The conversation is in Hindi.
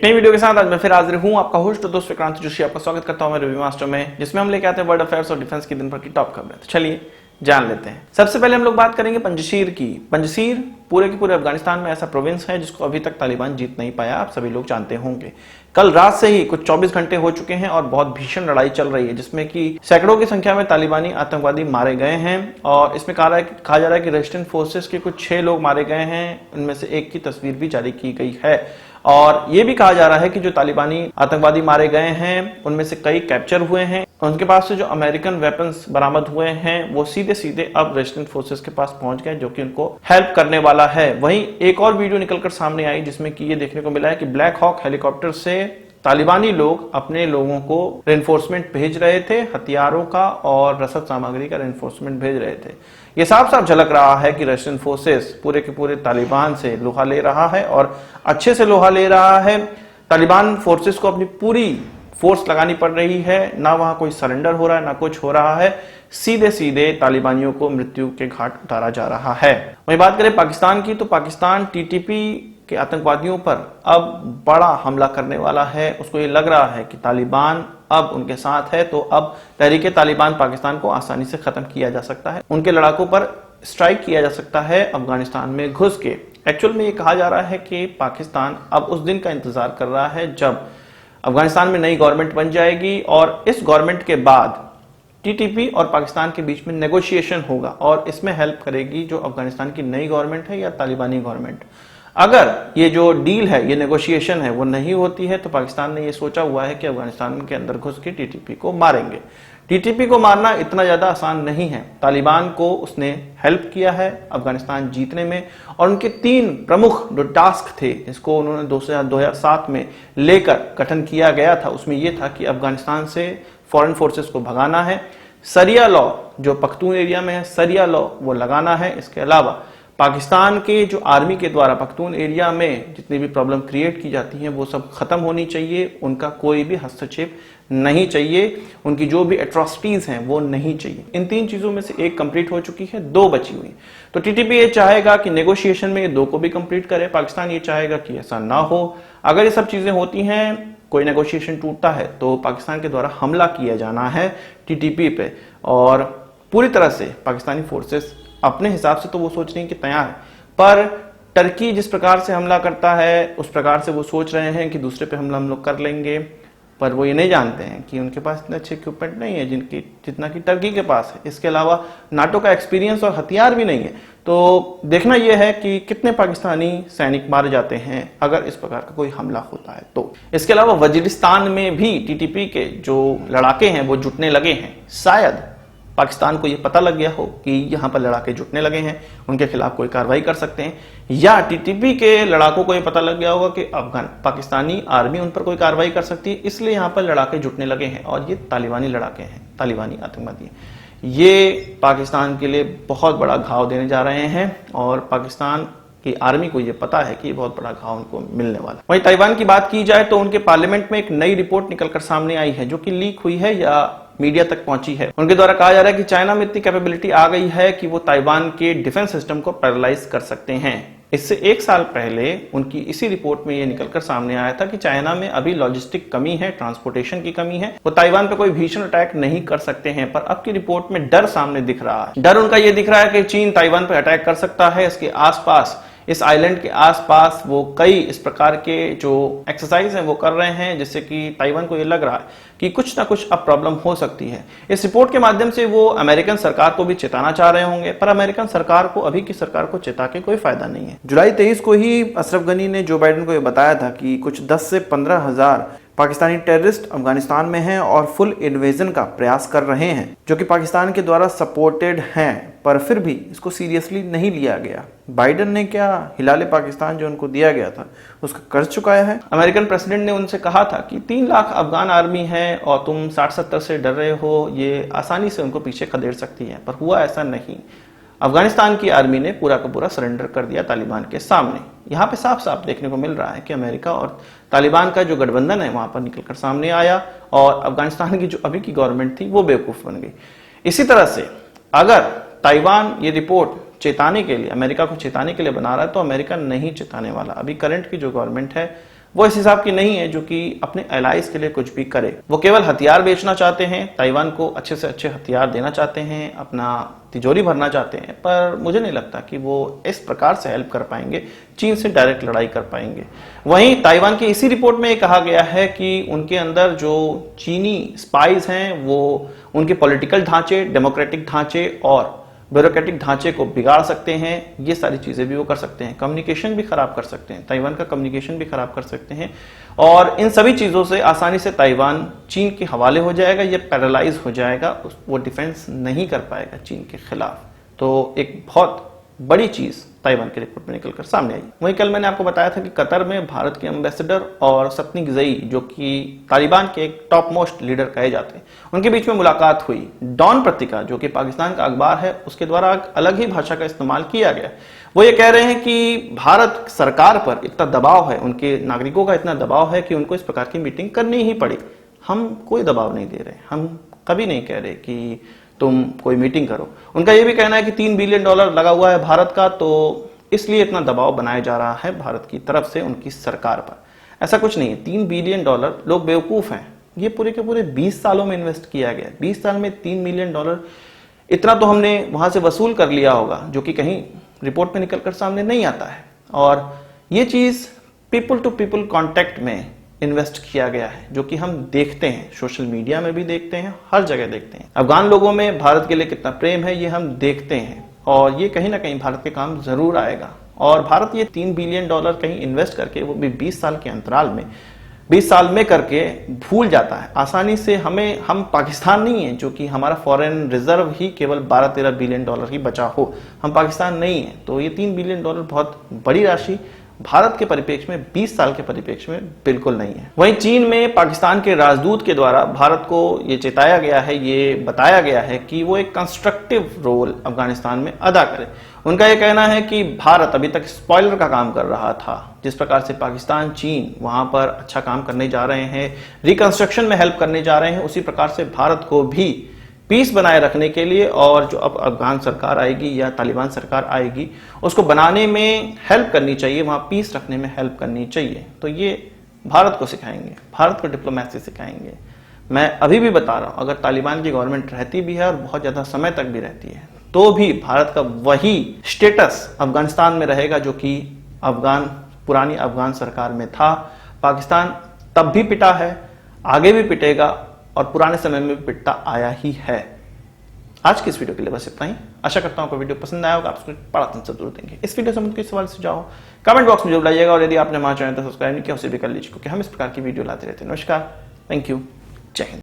एक नई वीडियो के साथ आज मैं फिर हाजिर हूं, आपका होस्ट दोस्त विक्रांत जोशी। आपका स्वागत करता हूं मेरे रिव्यू मास्टर में, जिसमें हम लेके आते हैं वर्ल्ड अफेयर्स और डिफेंस की दिन भर की टॉप खबरें। तो चलिए जान लेते हैं। सबसे पहले हम लोग बात करेंगे पंजशीर की। पंजशीर पूरे के पूरे अफगानिस्तान में ऐसा प्रोविंस है जिसको अभी तक तालिबान जीत नहीं पाया, आप सभी लोग जानते होंगे। कल रात से ही कुछ 24 घंटे हो चुके हैं और बहुत भीषण लड़ाई चल रही है, जिसमें कि सैकड़ों की संख्या में तालिबानी आतंकवादी मारे गए हैं। और इसमें कहा जा रहा है कि रेजिस्टेंस फोर्सेस के कुछ 6 लोग मारे गए हैं, उनमें से एक की तस्वीर भी जारी की गई है। और यह भी कहा जा रहा है कि जो तालिबानी आतंकवादी मारे गए हैं उनमें से कई कैप्चर हुए हैं। उनके पास से जो अमेरिकन वेपन्स बरामद हुए हैं वो सीधे सीधे अब रेजिस्टेंस फोर्सेस के पास पहुंच गए, जो कि उनको हेल्प करने वाला है। वहीं एक और वीडियो निकलकर सामने आई जिसमें कि ये देखने को मिला है कि ब्लैक हॉक हेलीकॉप्टर से तालिबानी लोग अपने लोगों को रेनफोर्समेंट भेज रहे थे, हथियारों का और रसद सामग्री का रेनफोर्समेंट भेज रहे थे। ये साफ साफ झलक रहा है कि रेजिस्टेंस फोर्सेस पूरे के पूरे तालिबान से लोहा ले रहा है और अच्छे से लोहा ले रहा है। तालिबान फोर्सेस को अपनी पूरी फोर्स लगानी पड़ रही है, ना वहां कोई सरेंडर हो रहा है ना कुछ हो रहा है, सीधे सीधे तालिबानियों को मृत्यु के घाट उतारा जा रहा है। वहीं बात करें पाकिस्तान की, तो पाकिस्तान टीटीपी के आतंकवादियों पर अब बड़ा हमला करने वाला है। उसको ये लग रहा है कि तालिबान अब उनके साथ है, तो अब तहरीके तालिबान पाकिस्तान को आसानी से खत्म किया जा सकता है, उनके लड़ाकों पर स्ट्राइक किया जा सकता है अफगानिस्तान में घुस के। एक्चुअल में ये कहा जा रहा है कि पाकिस्तान अब उस दिन का इंतजार कर रहा है जब अफगानिस्तान में नई गवर्नमेंट बन जाएगी और इस गवर्नमेंट के बाद टीटीपी और पाकिस्तान के बीच में नेगोशिएशन होगा और इसमें हेल्प करेगी जो अफगानिस्तान की नई गवर्नमेंट है या तालिबानी गवर्नमेंट। अगर ये जो डील है, ये नेगोशिएशन है, वो नहीं होती है तो पाकिस्तान ने ये सोचा हुआ है कि अफगानिस्तान के अंदर घुस के टीटीपी को मारेंगे। टीटीपी को मारना इतना ज्यादा आसान नहीं है। तालिबान को उसने हेल्प किया है अफगानिस्तान जीतने में और उनके 3 प्रमुख जो टास्क थे जिसको उन्होंने 2007 में लेकर गठन किया गया था, उसमें यह था कि अफगानिस्तान से फॉरेन फोर्सेस को भगाना है, सरिया लॉ जो पख्तून एरिया में है सरिया लॉ वो लगाना है। इसके अलावा पाकिस्तान के जो आर्मी के द्वारा पख्तून एरिया में जितनी भी प्रॉब्लम क्रिएट की जाती हैं वो सब खत्म होनी चाहिए, उनका कोई भी हस्तक्षेप नहीं चाहिए, उनकी जो भी एट्रोसिटीज हैं वो नहीं चाहिए। इन 3 चीजों में से एक कंप्लीट हो चुकी है, 2 बची हुई। तो टीटीपी ये चाहेगा कि नेगोशिएशन में ये 2 को भी कंप्लीट करे, पाकिस्तान ये चाहेगा कि ऐसा ना हो। अगर ये सब चीजें होती हैं, कोई नेगोशिएशन टूटता है तो पाकिस्तान के द्वारा हमला किया जाना है टीटीपी पे और पूरी तरह से पाकिस्तानी फोर्सेस अपने हिसाब से तो वो सोच रही हैं कि तैयार है, पर टर्की जिस प्रकार से हमला करता है उस प्रकार से वो सोच रहे हैं कि दूसरे पे हमला हम लोग कर लेंगे, पर वो ये नहीं जानते हैं कि उनके पास इतने अच्छे इक्विपमेंट नहीं है जितना कि टर्की के पास है। इसके अलावा नाटो का एक्सपीरियंस और हथियार भी नहीं है। तो देखना यह है कि कितने पाकिस्तानी सैनिक मारे जाते हैं अगर इस प्रकार का कोई हमला होता है तो। इसके अलावा वजीरिस्तान में भी टीटीपी के जो लड़ाके हैं वो जुटने लगे हैं। शायद पाकिस्तान को यह पता लग गया हो कि यहां पर लड़ाके जुटने लगे हैं, उनके खिलाफ कोई कार्रवाई कर सकते हैं, या टीटीपी के लड़ाकों को यह पता लग गया होगा कि पाकिस्तानी आर्मी उन पर कोई कार्रवाई कर सकती है, इसलिए यहां पर लड़ाके जुटने लगे हैं। और ये तालिबानी लड़ाके हैं, तालिबानी आतंकवादी, ये पाकिस्तान के लिए बहुत बड़ा घाव देने जा रहे हैं और पाकिस्तान की आर्मी को यह पता है कि ये बहुत बड़ा घाव उनको मिलने वाला। वहीं ताइवान की बात की जाए तो उनके पार्लियामेंट में एक नई रिपोर्ट निकलकर सामने आई है जो कि लीक हुई है या मीडिया तक पहुंची है। उनके द्वारा कहा जा रहा है कि चाइना में इतनी कैपेबिलिटी आ गई है कि वो ताइवान के डिफेंस सिस्टम को पैरालाइज कर सकते हैं। इससे 1 साल पहले उनकी इसी रिपोर्ट में यह निकलकर सामने आया था कि चाइना में अभी लॉजिस्टिक कमी है, ट्रांसपोर्टेशन की कमी है, वो ताइवान पे कोई भीषण अटैक नहीं कर सकते हैं। पर अब की रिपोर्ट में डर सामने दिख रहा है। डर उनका यह दिख रहा है कि चीन ताइवान पर अटैक कर सकता है। इसके आसपास, इस आइलैंड के आसपास वो कई इस प्रकार के जो एक्सरसाइज हैं वो कर रहे हैं, जिससे कि ताइवान को ये लग रहा है कि कुछ ना कुछ अब प्रॉब्लम हो सकती है। इस रिपोर्ट के माध्यम से वो अमेरिकन सरकार को भी चेताना चाह रहे होंगे, पर अमेरिकन सरकार को, अभी की सरकार को चेता के कोई फायदा नहीं है। जुलाई 23 को ही अशरफ गनी ने जो बाइडेन को ये बताया था कि कुछ 10 से 15 हजार पाकिस्तानी टेररिस्ट अफगानिस्तान में हैं और फुल इन्वेजन का प्रयास कर रहे हैं, जो कि पाकिस्तान के द्वारा सपोर्टेड हैं, पर फिर भी इसको सीरियसली नहीं लिया गया। बाइडेन ने क्या हिलाले पाकिस्तान जो उनको दिया गया था उसका कर्ज चुकाया है। अमेरिकन प्रेसिडेंट ने उनसे कहा था कि 3 लाख अफगान आर्मी है और तुम 60-70 से डर रहे हो, ये आसानी से उनको पीछे खदेड़ सकती है, पर हुआ ऐसा नहीं। अफगानिस्तान की आर्मी ने पूरा का पूरा सरेंडर कर दिया तालिबान के सामने। यहाँ पे साफ साफ देखने को मिल रहा है कि अमेरिका और तालिबान का जो गठबंधन है वहां पर निकलकर सामने आया और अफगानिस्तान की जो अभी की गवर्नमेंट थी वो बेवकूफ बन गई। इसी तरह से अगर ताइवान ये रिपोर्ट चेताने के लिए, अमेरिका को चेताने के लिए बना रहा है तो अमेरिका नहीं चेताने वाला। अभी करंट की जो गवर्नमेंट है वो इस हिसाब की नहीं है जो कि अपने एलाइज के लिए कुछ भी करे। वो केवल हथियार बेचना चाहते हैं, ताइवान को अच्छे से अच्छे हथियार देना चाहते हैं, अपना तिजोरी भरना चाहते हैं, पर मुझे नहीं लगता कि वो इस प्रकार से हेल्प कर पाएंगे, चीन से डायरेक्ट लड़ाई कर पाएंगे। वहीं ताइवान की इसी रिपोर्ट में कहा गया है कि उनके अंदर जो चीनी स्पाइज हैं वो उनके पॉलिटिकल ढांचे, डेमोक्रेटिक ढांचे और ब्यूरोक्रेटिक ढांचे को बिगाड़ सकते हैं। ये सारी चीजें भी वो कर सकते हैं, कम्युनिकेशन भी खराब कर सकते हैं, ताइवान का कम्युनिकेशन भी खराब कर सकते हैं, और इन सभी चीजों से आसानी से ताइवान चीन के हवाले हो जाएगा, ये पैरालाइज हो जाएगा, वो डिफेंस नहीं कर पाएगा चीन के खिलाफ। तो एक बहुत बड़ी चीज ताइवान के रिपोर्ट में निकलकर सामने आई। वहीं कल मैंने आपको बताया था कि कतर में भारत के एम्बेसडर और सपनी गिजई, जो कि तालिबान के एक टॉप मोस्ट लीडर कहे जाते हैं, उनके बीच में मुलाकात हुई। डॉन पत्रिका, जो कि पाकिस्तान का अखबार है, उसके द्वारा अलग ही भाषा का इस्तेमाल किया गया। वो ये कह रहे हैं कि भारत सरकार पर इतना दबाव है, उनके नागरिकों का इतना दबाव है कि उनको इस प्रकार की मीटिंग करनी ही पड़ी। हम कोई दबाव नहीं दे रहे, हम कभी नहीं कह रहे कि तुम कोई मीटिंग करो। उनका यह भी कहना है कि $3 बिलियन लगा हुआ है भारत का, तो इसलिए इतना दबाव बनाया जा रहा है भारत की तरफ से उनकी सरकार पर। ऐसा कुछ नहीं है। $3 बिलियन, लोग बेवकूफ हैं, ये पूरे के पूरे 20 सालों में इन्वेस्ट किया गया। 20 साल में $3 बिलियन, इतना तो हमने वहां से वसूल कर लिया होगा, जो कि कहीं रिपोर्ट में निकलकर सामने नहीं आता है। और ये चीज पीपल टू पीपल कॉन्टेक्ट में इन्वेस्ट किया गया है, जो कि हम देखते हैं, सोशल मीडिया में भी देखते हैं, हर जगह देखते हैं। अफगान लोगों में भारत के लिए कितना प्रेम है ये हम देखते हैं, और ये कहीं ना कहीं भारत के काम जरूर आएगा। और भारत ये $3 बिलियन कहीं इन्वेस्ट करके, वो भी 20 साल के अंतराल में, 20 साल में करके भूल जाता है आसानी से। हम पाकिस्तान नहीं है जो कि हमारा फॉरेन रिजर्व ही केवल $12-13 बिलियन ही बचा हो, हम पाकिस्तान नहीं है। तो ये $3 बिलियन बहुत बड़ी राशि भारत के परिप्रेक्ष्य में, 20 साल के परिप्रेक्ष्य में बिल्कुल नहीं है। वहीं चीन में पाकिस्तान के राजदूत के द्वारा भारत को ये चेताया गया है, ये बताया गया है कि वो एक कंस्ट्रक्टिव रोल अफगानिस्तान में अदा करे। उनका ये कहना है कि भारत अभी तक स्पॉइलर का काम कर रहा था। जिस प्रकार से पाकिस्तान, चीन वहां पर अच्छा काम करने जा रहे हैं, रिकंस्ट्रक्शन में हेल्प करने जा रहे हैं, उसी प्रकार से भारत को भी पीस बनाए रखने के लिए, और जो अब अफगान सरकार आएगी या तालिबान सरकार आएगी, उसको बनाने में हेल्प करनी चाहिए, वहां पीस रखने में हेल्प करनी चाहिए। तो ये भारत को सिखाएंगे, भारत को डिप्लोमेसी सिखाएंगे। मैं अभी भी बता रहा हूं, अगर तालिबान की गवर्नमेंट रहती भी है और बहुत ज्यादा समय तक भी रहती है, तो भी भारत का वही स्टेटस अफगानिस्तान में रहेगा जो कि पुरानी अफगान सरकार में था। पाकिस्तान तब भी पिटा है, आगे भी पिटेगा, और पुराने समय में भी पिटता आया ही है। आज की इस वीडियो के लिए बस इतना ही। आशा करता हूं आपको वीडियो पसंद आया होगा, आप उसको बड़ा आंसर जरूर देंगे। इस वीडियो से मुझे सवाल सुझाव कमेंट बॉक्स में जरूर लाइएगा, और यदि आपने हमारे चैनल को सब्सक्राइब नहीं किया उसे भी कर लीजिए, क्योंकि हम इस प्रकार की वीडियो लाते रहते हैं। नमस्कार, थैंक यू, जय हिंद।